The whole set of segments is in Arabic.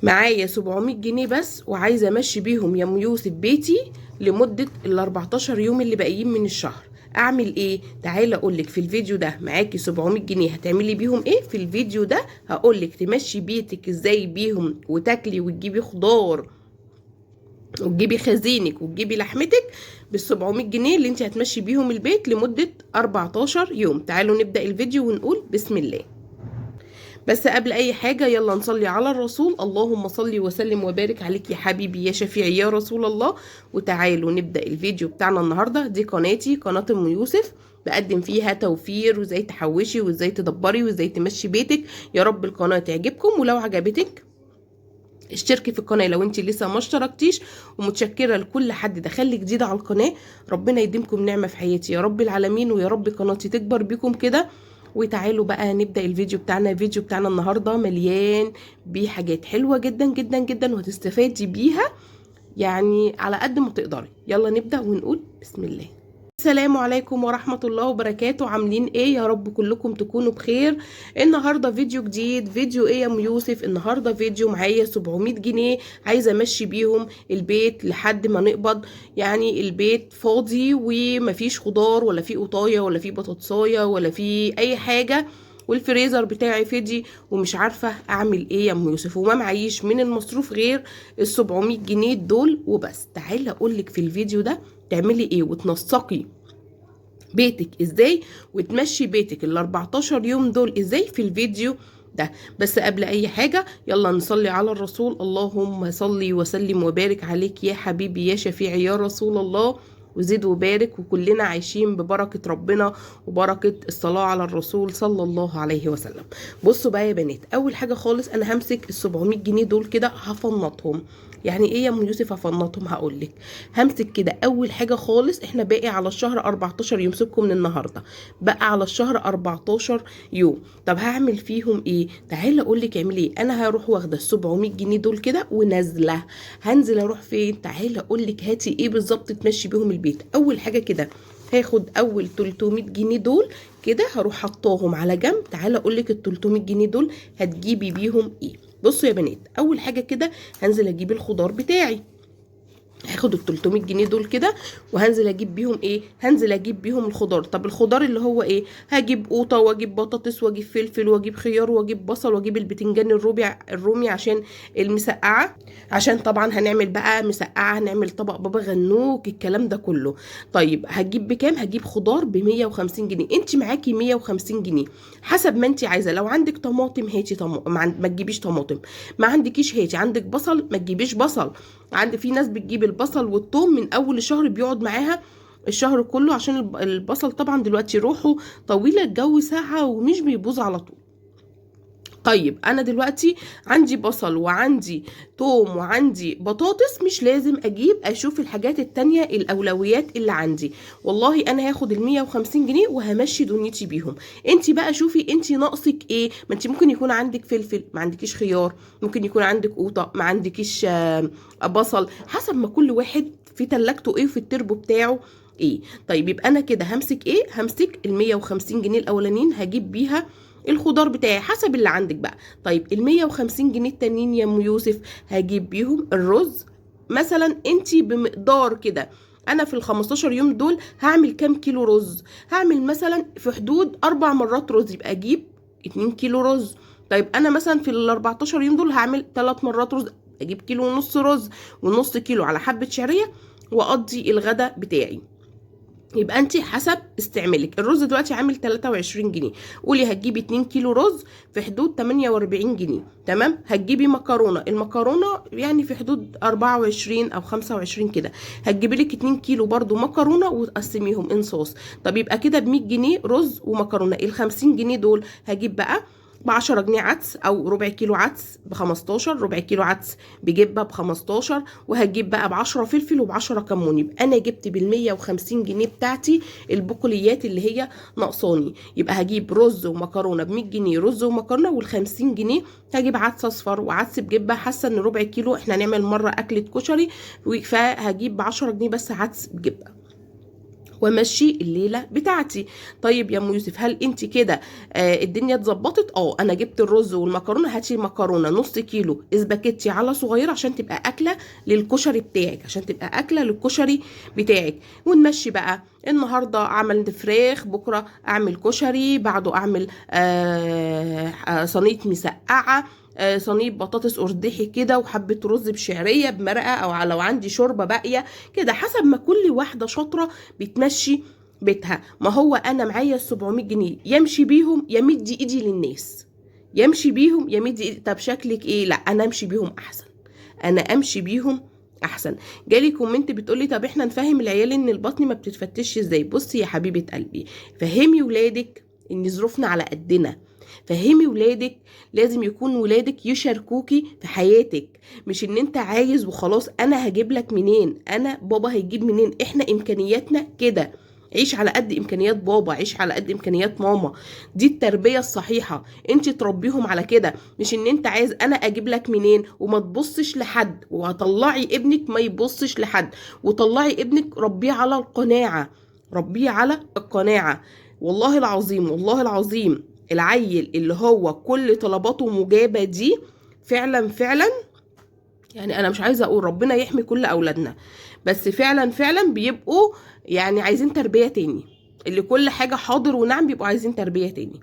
معايا 700 جنيه بس وعايزه امشي بيهم يا ام يوسف بيتي لمده ال 14 يوم اللي باقيين من الشهر. اعمل ايه؟ تعالى اقولك في الفيديو ده. معاكي 700 جنيه هتعملي بيهم ايه في الفيديو ده؟ هقولك تمشي بيتك ازاي بيهم وتاكلي وتجيبي خضار وتجيبي خزينك وتجيبي لحمتك بال 700 جنيه اللي انت هتمشي بيهم البيت لمده 14 يوم. تعالوا نبدا الفيديو ونقول بسم الله. بس قبل اي حاجة يلا نصلي على الرسول. اللهم صلي وسلم وبارك عليك يا حبيبي يا شفيعي يا رسول الله. وتعالوا نبدأ الفيديو بتاعنا النهاردة. دي قناتي، قناة ام يوسف، بقدم فيها توفير وازاي تحوشي وازاي تدبري وازاي تمشي بيتك. يا رب القناة تعجبكم، ولو عجبتك اشتركي في القناة لو انت لسه ما اشتركتيش. ومتشكرة لكل حد دخل جديد على القناة. ربنا يديمكم نعمة في حياتي يا رب العالمين، ويا رب قناتي تكبر بيكم كده. وتعالوا بقى نبدأ الفيديو بتاعنا. الفيديو بتاعنا النهاردة مليان بحاجات حلوة جدا جدا جدا وهتستفادي بيها يعني على قد ما تقدري. يلا نبدأ ونقول بسم الله. السلام عليكم ورحمة الله وبركاته. عاملين ايه؟ يا رب كلكم تكونوا بخير. النهاردة فيديو جديد. فيديو ايه يا ام يوسف؟ النهاردة فيديو معايا 700 جنيه عايزة امشي بيهم البيت لحد ما نقبض. يعني البيت فاضي ومفيش خضار ولا في قطاية ولا في بطاطساية ولا في اي حاجة، والفريزر بتاعي فضي ومش عارفة اعمل ايه يا ام يوسف، وما معيش من المصروف غير ال 700 جنيه دول وبس. تعالى اقولك في الفيديو ده تعملي ايه وتنسقي بيتك ازاي وتمشي بيتك ال 14 يوم دول ازاي في الفيديو ده. بس قبل اي حاجة يلا نصلي على الرسول. اللهم صلي وسلم وبارك عليك يا حبيبي يا شفيعي يا رسول الله، وزيد وبارك وكلنا عايشين ببركة ربنا وبركة الصلاة على الرسول صلى الله عليه وسلم. بصوا بقى يا بنات، اول حاجة خالص انا همسك ال 700 جنيه دول كده هفنطهم. يعني ايه يا ام يوسف هفنطهم؟ هقولك. همسك كده اول حاجة خالص، احنا باقي على الشهر 14 يوم، سيبكم من النهاردة، بقى على الشهر 14 يوم. طب هعمل فيهم ايه؟ تعالى اقولك اعملي ايه. انا هروح واخده ال 700 جنيه دول كده ونازله. هنزل اروح فين؟ تعالى اقولك هاتي ايه بالظبط تمشي بيهم البيت. اول حاجه كده هاخد اول 300 جنيه دول كده هروح حطاهم على جنب. تعالى اقولك ال 300 جنيه دول هتجيبي بيهم ايه. بصوا يا بنات، اول حاجه كده هنزل اجيب الخضار بتاعي. هاخد ال 300 جنيه دول كده وهنزل اجيب بيهم ايه؟ هنزل اجيب بيهم الخضار. طب الخضار اللي هو ايه؟ هجيب قوطه واجيب بطاطس واجيب فلفل واجيب خيار واجيب بصل واجيب البتنجان الرومي عشان المسقعه، عشان طبعا هنعمل بقى مسقعه، هنعمل طبق بابا غنوج الكلام ده كله. طيب هجيب بكام؟ هجيب خضار ب 150 جنيه. انت معاكي 150 جنيه حسب ما انت عايزه. لو عندك طماطم هاتي طماطم، ما تجيبيش طماطم. ما عندكيش هاتي. عندك بصل ما تجيبيش بصل. في ناس بتجيب البصل والثوم من اول الشهر بيقعد معاها الشهر كله، عشان البصل طبعا دلوقتي روحه طويله، الجو ساقعه ومش بيبوظ على طول. طيب انا دلوقتي عندي بصل وعندي توم وعندي بطاطس، مش لازم اجيب، اشوف الحاجات التانية الاولويات اللي عندي. والله انا هاخد ال 150 جنيه وهمشي دنيتي بيهم. انت بقى شوفي انت ناقصك ايه. ما انت ممكن يكون عندك فلفل ما عندكيش خيار، ممكن يكون عندك قوطه ما عندكيش بصل، حسب ما كل واحد في تلاجته ايه وفي التربو بتاعه ايه. طيب يبقى انا كده همسك ايه؟ همسك ال 150 جنيه الاولانيين هجيب بيها الخضار بتاعي حسب اللي عندك بقى. طيب ال 150 جنيه التانيين يا ام يوسف هجيب بيهم الرز. مثلا انت بمقدار كده، انا في ال 15 يوم دول هعمل كام كيلو رز؟ هعمل مثلا في حدود 4 مرات رز، يبقى اجيب 2 كيلو رز. طيب انا مثلا في ال 14 يوم دول هعمل 3 مرات رز، اجيب كيلو ونص رز ونص كيلو على حبة شعرية واقضي الغدا بتاعي. يبقى انت حسب استعمالك. الرز دلوقتي عامل 23 جنيه، قولي هتجيبي 2 كيلو رز في حدود 48 جنيه. تمام. هتجيبي مكرونه، المكرونه يعني في حدود 24 او 25 كده، هتجيبي لك 2 كيلو برضو مكرونه وتقسميهم انصاص. طب يبقى كده ب 100 جنيه رز ومكرونه. ال 50 جنيه دول هجيب بقى ب 10 جنيه عدس، او ربع كيلو عدس ب 15، ربع كيلو عدس بجبه ب 15، وهجيب بقى ب 10 فلفل وب 10 كمون. يبقى انا جبت بال 150 جنيه بتاعتي البقوليات اللي هي ناقصاني. يبقى هجيب رز ومكرونه ب 100 جنيه رز ومكرونه، وال 50 جنيه هجيب عدس اصفر وعدس بجبه. حاسه ان ربع كيلو احنا هنعمل مره اكله كشري، فهجيب ب 10 جنيه بس عدس بجبه. وامشي الليله بتاعتي. طيب يا ام يوسف، هل انت كده الدنيا اتظبطت؟ انا جبت الرز والمكرونه. هاتي مكرونه نص كيلو اسباجيتي على صغيره عشان تبقى اكله للكشري بتاعك، ونمشي بقى. النهارده عملت فراخ، بكره اعمل كشري، بعده اعمل صينيه مسقعه، صينيه بطاطس قرداحي كده، وحبه رز بشعريه بمرقه، او لو عندي شوربه باقيه كده، حسب ما كل واحده شاطره بتمشي بيتها. ما هو انا معايا 700 جنيه يمشي بيهم يا مدي ايدي للناس، طب شكلك ايه؟ لا، انا امشي بيهم احسن. جالي كومنت بتقولي طب احنا نفهم العيال ان البطن ما بتتفتش ازاي. بصي يا حبيبه قلبي، فهمي ولادك ان ظروفنا على قدنا، فهمي ولادك لازم يكون ولادك يشاركوكي في حياتك، مش ان انت عايز وخلاص انا هجيب لك منين، انا بابا هيجيب منين، احنا امكانياتنا كده. عيش على قد امكانيات بابا، عيش على قد امكانيات ماما، دي التربيه الصحيحه. انت تربيهم على كده، مش ان انت عايز انا اجيب لك منين، وما تبصش لحد. وهطلعي ابنك ما يبصش لحد، وطلعي ابنك ربيه على القناعه. والله العظيم العيل اللي هو كل طلباته مجابه دي فعلا فعلا، يعني انا مش عايزه اقول ربنا يحمي كل اولادنا، بس فعلا بيبقوا يعني عايزين تربيه تاني. اللي كل حاجه حاضر ونعم بيبقوا عايزين تربيه تاني.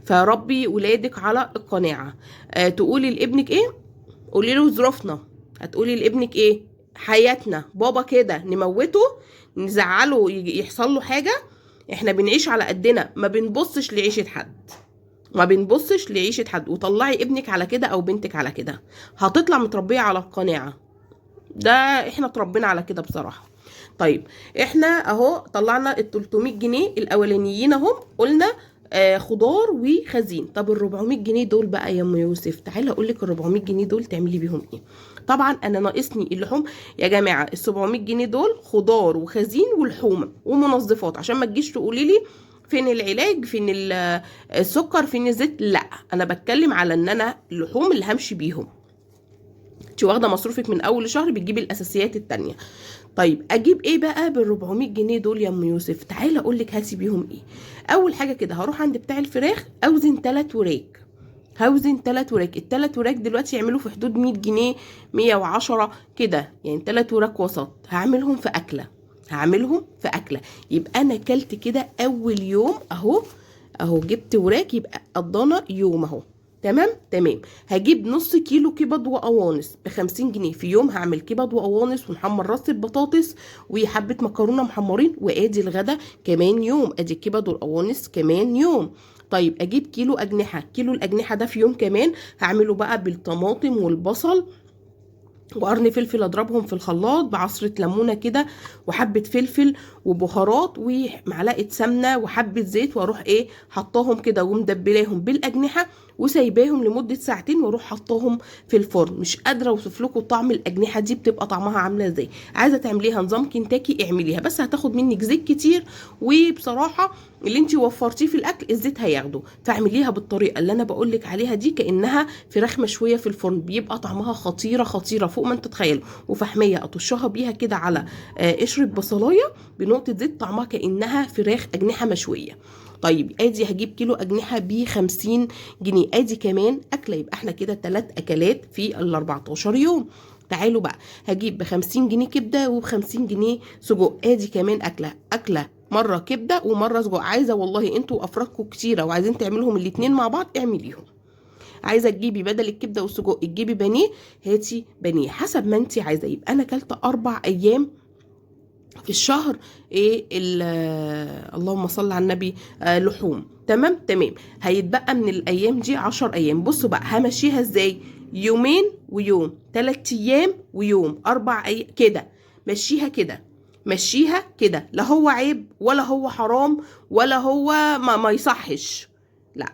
فربي ولادك على القناعه. تقولي لابنك ايه؟ قولي له ظروفنا. هتقولي لابنك ايه؟ حياتنا. بابا كده نموته، نزعله، يحصل له حاجه، احنا بنعيش على قدنا، ما بنبصش لعيشه حد. وطلعي ابنك على كده او بنتك على كده، هتطلع متربيه على القناعه. ده احنا اتربينا على كده بصراحه. طيب احنا اهو طلعنا ال 300 جنيه الاولانيين اهم، قلنا خضار وخزين. طب ال 400 جنيه دول بقى يا ام يوسف، تعالى اقول لك ال 400 جنيه دول تعملي بيهم ايه. طبعا انا ناقصني اللحوم يا جماعه. ال 700 جنيه دول خضار وخزين ولحوم ومنظفات، عشان ما تجيش تقولي لي فين العلاج، فين السكر، فين الزيت. لا، انا بتكلم على ان انا اللحوم اللي همشي بيهم. انت واخده مصروفك من اول شهر بتجيبي الاساسيات التانية. طيب اجيب ايه بقى بال 400 جنيه دول يا ام يوسف؟ تعالى اقول لك هاتي بيهم ايه. اول حاجه كده هروح عند بتاع الفراخ، اوزن 3 وراك. التلات وراك دلوقتي يعملوا في حدود 100 جنيه 110 كده، يعني 3 وراك وسط. هعملهم في اكله. يبقى انا كلت كده اول يوم اهو جبت وراك، يبقى قضانا يوم اهو. تمام. هجيب نص كيلو كبد وقوانص ب50 جنيه في يوم. هعمل كبد وقوانص ونحمر راس البطاطس وحبه مكرونه محمرين، وادي الغدا كمان يوم، ادي الكبد والقوانص كمان يوم. طيب اجيب كيلو الاجنحه ده في يوم كمان. هعمله بقى بالطماطم والبصل وقرن فلفل، اضربهم في الخلاط بعصره ليمونه كده وحبه فلفل وبهارات ومعلقه سمنه وحبه زيت، واروح حطاهم كده ومدبلاهم بالاجنحه وسايباهم لمده ساعتين، واروح حطاهم في الفرن. مش قادره اوصف لكم طعم الاجنحه دي بتبقى طعمها عامله ازاي. عايزه تعمليها نظام كنتاكي اعمليها، بس هتاخد منك زيت كتير، وبصراحه اللي انت وفرتيه في الاكل الزيت هياخده. فاعمليها بالطريقه اللي انا بقولك عليها دي، كانها فراخ مشويه في الفرن، بيبقى طعمها خطيره فوق ما انت تتخيل. وفحميه اطشها بيها كده على قشره بصلايه بنقطه زيت، طعمها كانها فراخ اجنحه مشويه. طيب ادي هجيب كيلو اجنحه ب50 جنيه، ادي كمان اكله. يبقى احنا كده 3 اكلات في ال 14 يوم. تعالوا بقى هجيب ب50 جنيه كبده وب50 جنيه سجق، ادي كمان اكله مره كبده ومره سجق. عايزه والله انتوا افرادكم كتيره وعايزين تعملهم الاتنين مع بعض، اعمليهم. عايزه تجيبي بدل الكبده والسجق تجيبي بانيه، هاتي بانيه حسب ما انت عايزه. يبقى انا اكلت 4 ايام في الشهر اللهم صل على النبي لحوم. تمام. هيتبقى من الايام دي 10 ايام. بصوا بقى همشيها ازاي، يومين ويوم، 3 ايام ويوم، 4 ايام كده. مشيها كده، لا هو عيب ولا هو حرام ولا هو ما يصحش. لا،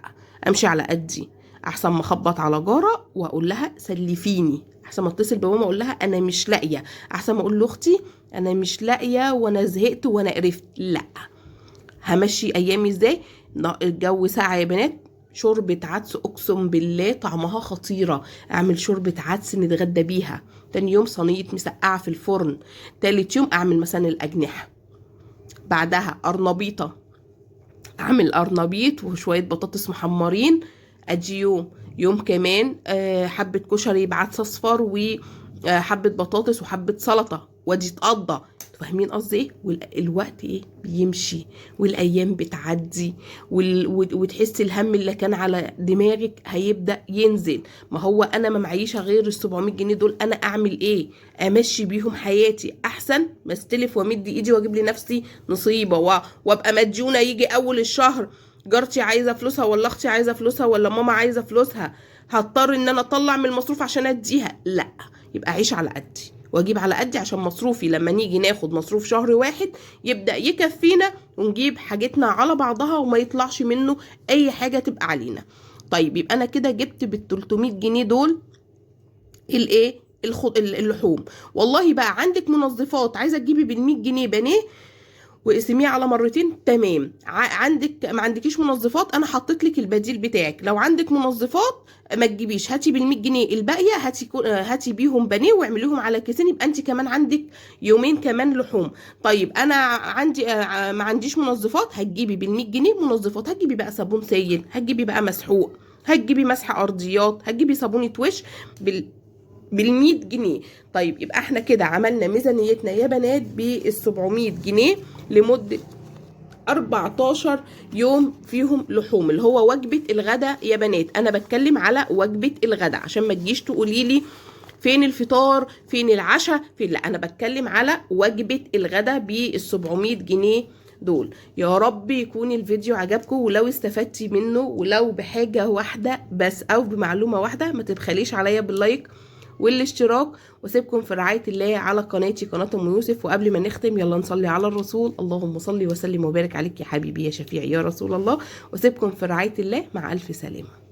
امشي على قدي احسن ما اخبط على جاره واقول لها سلفيني، احسن ما اتصل بماما اقول لها انا مش لاقيه، احسن ما اقول لاختي انا مش لاقيه وانا زهقت وانا قرفت. لا، همشي ايامي ازاي. الجو ساقع يا بنات، شوربه عدس اقسم بالله طعمها خطيره. اعمل شوربه عدس نتغدى بيها، تاني يوم صينيه مسقعه في الفرن، تالت يوم اعمل مثلا الاجنحه. بعدها قرنبيطه، اعمل قرنبيط وشويه بطاطس محمرين. ادي يوم كمان حبه كشري بعدس اصفر وحبه بطاطس وحبه سلطه، وادي اتقضى. فاهمين قصدي ايه؟ والوقت ايه بيمشي والايام بتعدي وتحسي الهم اللي كان على دماغك هيبدا ينزل. ما هو انا ما معيشه غير ال 700 جنيه دول، انا اعمل ايه؟ امشي بيهم حياتي احسن ما استلف وامد ايدي واجيب لنفسي نصيبه وابقى مديونه. يجي اول الشهر جارتي عايزه فلوسها ولا اختي عايزه فلوسها ولا ماما عايزه فلوسها، هضطر ان انا اطلع من المصروف عشان اديها؟ لا، يبقى عيش على قدي واجيب على قدي، عشان مصروفي لما نيجي ناخد مصروف شهر واحد يبدأ يكفينا ونجيب حاجتنا على بعضها وما يطلعش منه اي حاجة تبقى علينا. طيب يبقى انا كده جبت بال 300 جنيه دول الايه اللحوم. والله بقى عندك منظفات عايزه تجيبي بال 100 جنيه بانيه واقسميه على مرتين، تمام. عندك ما عندكيش منظفات، انا حطيت لك البديل بتاعك. لو عندك منظفات ما تجيبيش، هاتي بال 100 جنيه الباقيه، هاتي بيهم بانيه واعمليهم على كيسين، يبقى انت كمان عندك يومين كمان لحوم. طيب انا عندي ما عنديش منظفات، هتجيبي بال 100 جنيه منظفات، هتجيبي بقى صابون سائل، هتجيبي بقى مسحوق، هتجيبي مسح ارضيات، هتجيبي صابونه وش بال 100 جنيه. طيب يبقى احنا كده عملنا ميزانيتنا يا بنات بال 700 جنيه لمده 14 يوم فيهم لحوم، اللي هو وجبه الغداء يا بنات. انا بتكلم على وجبه الغداء عشان ما تجيش تقولي لي فين الفطار فين العشاء فين، لا انا بتكلم على وجبه الغداء بال 700 جنيه دول. يا رب يكون الفيديو عجبكم، ولو استفدتي منه ولو بحاجه واحده بس او بمعلومه واحده ما تبخليش عليا باللايك والاشتراك، واسيبكم في رعاية الله على قناتي قناة ام يوسف. وقبل ما نختم يلا نصلي على الرسول، اللهم صل وسلم وبارك عليك يا حبيبي يا شفيعي يا رسول الله، واسيبكم في رعاية الله مع الف سلامة.